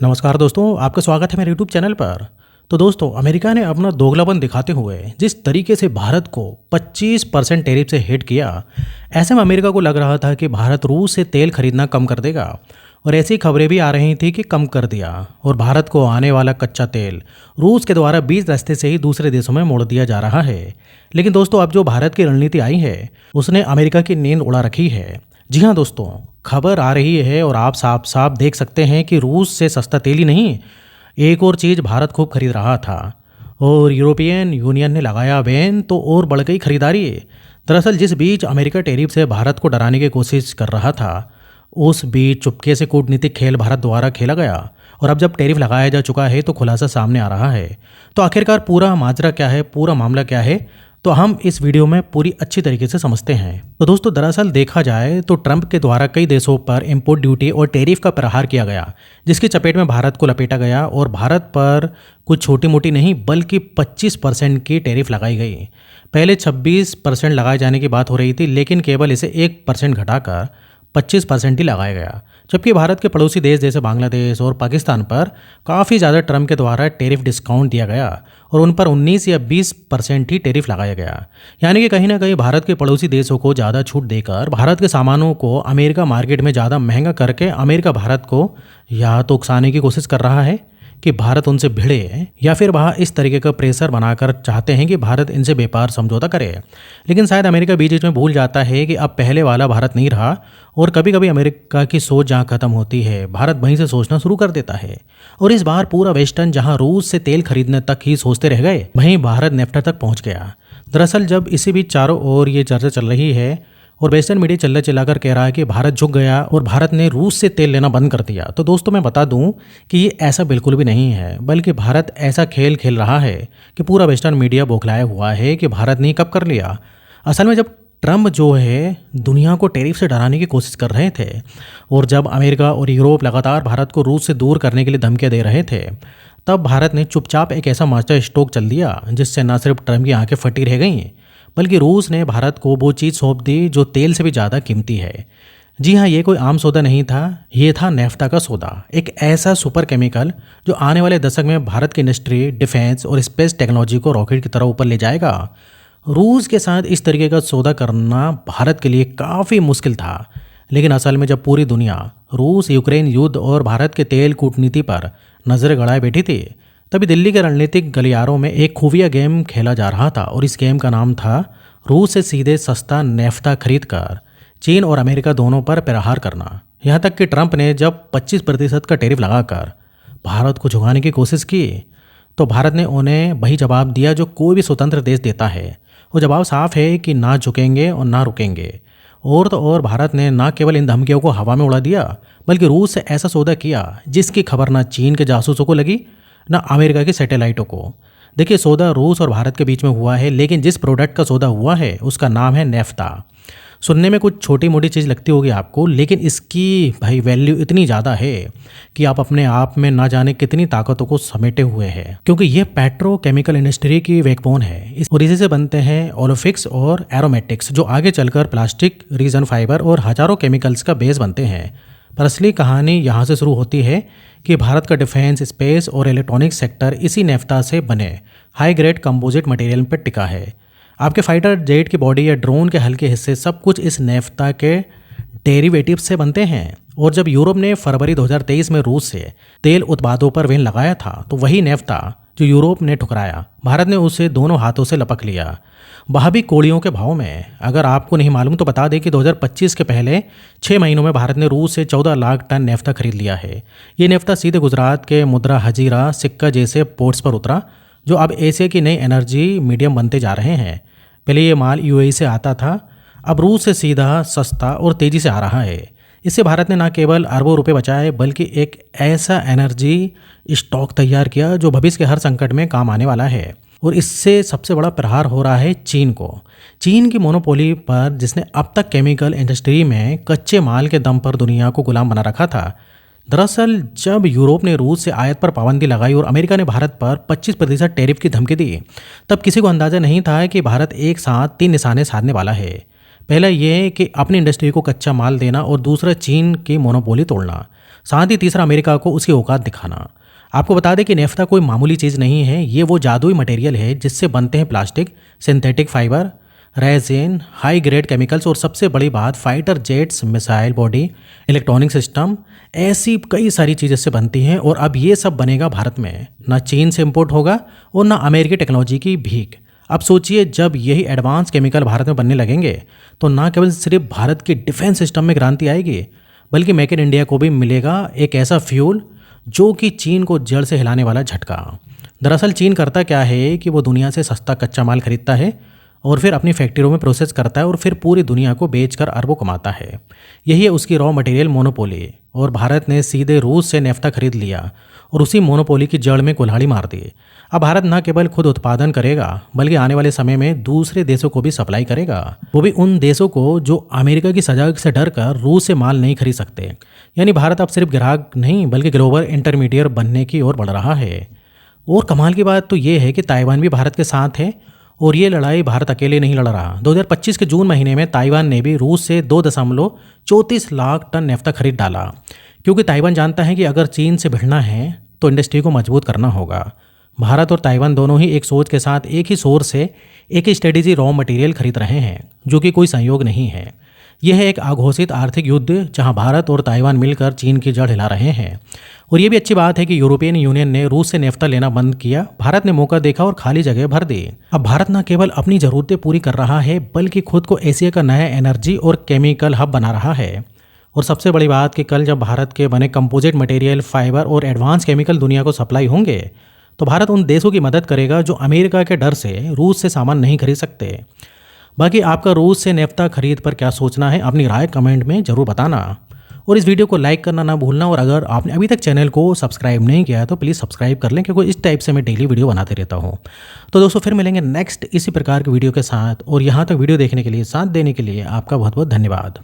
नमस्कार दोस्तों, आपका स्वागत है मेरे यूट्यूब चैनल पर। तो दोस्तों, अमेरिका ने अपना दोगलापन दिखाते हुए जिस तरीके से भारत को 25% टैरिफ से हिट किया, ऐसे में अमेरिका को लग रहा था कि भारत रूस से तेल खरीदना कम कर देगा। और ऐसी खबरें भी आ रही थी कि कम कर दिया और भारत को आने वाला कच्चा तेल रूस के द्वारा बीच रास्ते से ही दूसरे देशों में मोड़ दिया जा रहा है। लेकिन दोस्तों, अब जो भारत की रणनीति आई है उसने अमेरिका की नींद उड़ा रखी है। जी हाँ दोस्तों, खबर आ रही है और आप साफ साफ देख सकते हैं कि रूस से सस्ता तेल ही नहीं, एक और चीज़ भारत खूब खरीद रहा था। और यूरोपियन यूनियन ने लगाया बैन तो और बढ़ गई खरीदारी। दरअसल जिस बीच अमेरिका टैरिफ से भारत को डराने की कोशिश कर रहा था, उस बीच चुपके से कूटनीतिक खेल भारत द्वारा खेला गया। और अब जब टैरिफ लगाया जा चुका है तो खुलासा सामने आ रहा है। तो आखिरकार पूरा माजरा क्या है, पूरा मामला क्या है, तो हम इस वीडियो में पूरी अच्छी तरीके से समझते हैं। तो दोस्तों, दरअसल देखा जाए तो ट्रंप के द्वारा कई देशों पर इंपोर्ट ड्यूटी और टैरिफ का प्रहार किया गया, जिसकी चपेट में भारत को लपेटा गया और भारत पर कुछ छोटी मोटी नहीं बल्कि 25% की टैरिफ लगाई गई। पहले 26% लगाए जाने की बात हो रही थी, लेकिन केवल इसे 1% घटाकर 25% ही लगाया गया। जबकि भारत के पड़ोसी देश जैसे बांग्लादेश और पाकिस्तान पर काफ़ी ज़्यादा ट्रंप के द्वारा टैरिफ डिस्काउंट दिया गया और उन पर 19 या 20% ही टैरिफ लगाया गया। यानी कि कहीं ना कहीं भारत के पड़ोसी देशों को ज़्यादा छूट देकर भारत के सामानों को अमेरिका मार्केट में ज़्यादा महंगा करके अमेरिका भारत को या तो उकसाने की कोशिश कर रहा है कि भारत उनसे भिड़े, या फिर वह इस तरीके का प्रेशर बनाकर चाहते हैं कि भारत इनसे व्यापार समझौता करे। लेकिन शायद अमेरिका बीच बीच में भूल जाता है कि अब पहले वाला भारत नहीं रहा और कभी कभी अमेरिका की सोच जहां खत्म होती है, भारत वहीं से सोचना शुरू कर देता है। और इस बार पूरा वेस्टर्न जहां रूस से तेल खरीदने तक ही सोचते रह गए, वहीं भारत नेफ्टा तक पहुंच गया। दरअसल जब इसी बीच चारों ओर ये चर्चा चल रही है और वेस्टर्न मीडिया चिल्ला चिल्लाकर कह रहा है कि भारत झुक गया और भारत ने रूस से तेल लेना बंद कर दिया, तो दोस्तों मैं बता दूं कि ये ऐसा बिल्कुल भी नहीं है, बल्कि भारत ऐसा खेल खेल रहा है कि पूरा वेस्टर्न मीडिया बौखलाया हुआ है कि भारत ने कब कर लिया। असल में जब ट्रम्प जो है दुनिया को टैरिफ से डराने की कोशिश कर रहे थे और जब अमेरिका और यूरोप लगातार भारत को रूस से दूर करने के लिए धमकियां दे रहे थे, तब भारत ने चुपचाप एक ऐसा मास्टर स्ट्रोक चल दिया जिससे न सिर्फ ट्रम्प की आंखें फटी रह गईं, बल्कि रूस ने भारत को वो चीज़ सौंप दी जो तेल से भी ज़्यादा कीमती है। जी हाँ, ये कोई आम सौदा नहीं था, ये था नेफ्टा का सौदा, एक ऐसा सुपर केमिकल जो आने वाले दशक में भारत की इंडस्ट्री, डिफेंस और स्पेस टेक्नोलॉजी को रॉकेट की तरह ऊपर ले जाएगा। रूस के साथ इस तरीके का सौदा करना भारत के लिए काफ़ी मुश्किल था। लेकिन असल में जब पूरी दुनिया रूस यूक्रेन युद्ध और भारत के तेल कूटनीति पर नजरें गड़ाए बैठी थी, तभी दिल्ली के रणनीतिक गलियारों में एक खुफिया गेम खेला जा रहा था और इस गेम का नाम था रूस से सीधे सस्ता नेफ्ता खरीद कर चीन और अमेरिका दोनों पर प्रहार करना। यहाँ तक कि ट्रंप ने जब 25% का टैरिफ लगाकर भारत को झुकाने की कोशिश की, तो भारत ने उन्हें वही जवाब दिया जो कोई भी स्वतंत्र देश देता है। वो जवाब साफ है कि ना झुकेंगे और ना रुकेंगे। और तो और भारत ने ना केवल इन धमकियों को हवा में उड़ा दिया, बल्कि रूस से ऐसा सौदा किया जिसकी खबर ना चीन के जासूसों को लगी ना अमेरिका की सैटेलाइटों को। देखिए, सौदा रूस और भारत के बीच में हुआ है, लेकिन जिस प्रोडक्ट का सौदा हुआ है उसका नाम है नेफ्ता। सुनने में कुछ छोटी मोटी चीज़ लगती होगी आपको, लेकिन इसकी भाई वैल्यू इतनी ज़्यादा है कि आप अपने आप में ना जाने कितनी ताकतों को समेटे हुए हैं, क्योंकि ये पेट्रोकेमिकल इंडस्ट्री की बैकबोन है और इसी से बनते हैं ओलोफिक्स और एरोमेटिक्स, जो आगे चलकर प्लास्टिक, रीजन फाइबर और हजारों केमिकल्स का बेस बनते हैं। पर असली कहानी यहाँ से शुरू होती है कि भारत का डिफेंस, स्पेस और इलेक्ट्रॉनिक्स सेक्टर इसी नेफ्ता से बने हाई ग्रेड कंपोजिट मटेरियल पर टिका है। आपके फाइटर जेट की बॉडी या ड्रोन के हल्के हिस्से सब कुछ इस नेफ्ता के डेरिवेटिव से बनते हैं। और जब यूरोप ने फरवरी 2023 में रूस से तेल उत्पादों पर बैन लगाया था, तो वही नेफ्ता जो यूरोप ने ठुकराया, भारत ने उसे दोनों हाथों से लपक लिया, वह भी कोड़ियों के भाव में। अगर आपको नहीं मालूम तो बता दें कि 2025 के पहले 6 महीनों में भारत ने रूस से 14 लाख टन नेफ्ता खरीद लिया है। ये नेफ्ता सीधे गुजरात के मुद्रा, हजीरा, सिक्का जैसे पोर्ट्स पर उतरा, जो अब एशिया की नई एनर्जी मीडियम बनते जा रहे हैं। पहले ये माल यूएई से आता था, अब रूस से सीधा, सस्ता और तेज़ी से आ रहा है। इससे भारत ने न केवल अरबों रुपए बचाए, बल्कि एक ऐसा एनर्जी स्टॉक तैयार किया जो भविष्य के हर संकट में काम आने वाला है। और इससे सबसे बड़ा प्रहार हो रहा है चीन को, चीन की मोनोपोली पर, जिसने अब तक केमिकल इंडस्ट्री में कच्चे माल के दम पर दुनिया को गुलाम बना रखा था। दरअसल जब यूरोप ने रूस से आयात पर पाबंदी लगाई और अमेरिका ने भारत पर 25% टैरिफ की धमकी दी, तब किसी को अंदाजा नहीं था कि भारत एक साथ 3 निशाने साधने वाला है। पहला ये कि अपनी इंडस्ट्री को कच्चा माल देना और दूसरा चीन की मोनोपोली तोड़ना। साथ ही तीसरा अमेरिका को उसकी औकात दिखाना। आपको बता दें कि नेफ्ता कोई मामूली चीज़ नहीं है, ये वो जादुई मटेरियल है जिससे बनते हैं plastic, synthetic fibre, resin, high grade chemicals और सबसे बड़ी बात fighter jets, missile body, electronic system, ऐसी कई सारी चीज़ें इससे बनती हैं। और अब ये सब बनेगा भारत में, ना चीन से इम्पोर्ट होगा और ना अमेरिकी टेक्नोलॉजी की भीख। अब सोचिए जब यही एडवांस केमिकल भारत में बनने लगेंगे तो ना केवल सिर्फ भारत की डिफेंस सिस्टम में क्रांति आएगी, बल्कि मेक इन इंडिया को भी मिलेगा एक ऐसा फ्यूल जो कि चीन को जड़ से हिलाने वाला झटका। दरअसल चीन करता क्या है कि वो दुनिया से सस्ता कच्चा माल खरीदता है और फिर अपनी फैक्ट्रियों में प्रोसेस करता है और फिर पूरी दुनिया को बेचकर अरबों कमाता है। यही है उसकी रॉ मटेरियल मोनोपोली। और भारत ने सीधे रूस से नेफ्ता खरीद लिया और उसी मोनोपोली की जड़ में कुल्हाड़ी मार दी। अब भारत न केवल खुद उत्पादन करेगा बल्कि आने वाले समय में दूसरे देशों को भी सप्लाई करेगा, वो भी उन देशों को जो अमेरिका की सजा से डर कर रूस से माल नहीं खरीद सकते। यानी भारत अब सिर्फ ग्राहक नहीं बल्कि ग्लोबल इंटरमीडिएट बनने की ओर बढ़ रहा है। और कमाल की बात तो ये है कि ताइवान भी भारत के साथ है और ये लड़ाई भारत अकेले नहीं लड़ रहा। 2025 के जून महीने में ताइवान ने भी रूस से 2.34 लाख टन नेफ्ता खरीद डाला, क्योंकि ताइवान जानता है कि अगर चीन से भिड़ना है तो इंडस्ट्री को मजबूत करना होगा। भारत और ताइवान दोनों ही एक सोच के साथ एक ही सोर्स से एक ही स्ट्रेटेजी रॉ मटेरियल खरीद रहे हैं, जो कि कोई संयोग नहीं है। यह है एक अघोषित आर्थिक युद्ध जहां भारत और ताइवान मिलकर चीन की जड़ हिला रहे हैं। और ये भी अच्छी बात है कि यूरोपियन यूनियन ने रूस से नेफ्ता लेना बंद किया। भारत ने मौका देखा और खाली जगह भर दी। अब भारत न केवल अपनी ज़रूरतें पूरी कर रहा है बल्कि खुद को एशिया का नया एनर्जी और केमिकल हब बना रहा है। और सबसे बड़ी बात कि कल जब भारत के बने कंपोजिट मटेरियल, फाइबर और एडवांस केमिकल दुनिया को सप्लाई होंगे तो भारत उन देशों की मदद करेगा जो अमेरिका के डर से रूस से सामान नहीं खरीद सकते। बाकी आपका रूस से नेफ्ता खरीद पर क्या सोचना है, अपनी राय कमेंट में ज़रूर बताना। और इस वीडियो को लाइक करना ना भूलना। और अगर आपने अभी तक चैनल को सब्सक्राइब नहीं किया है तो प्लीज़ सब्सक्राइब कर लें, क्योंकि इस टाइप से मैं डेली वीडियो बनाते रहता हूँ। तो दोस्तों फिर मिलेंगे नेक्स्ट इसी प्रकार की वीडियो के साथ। और यहाँ तक वीडियो देखने के लिए, साथ देने के लिए आपका बहुत बहुत धन्यवाद।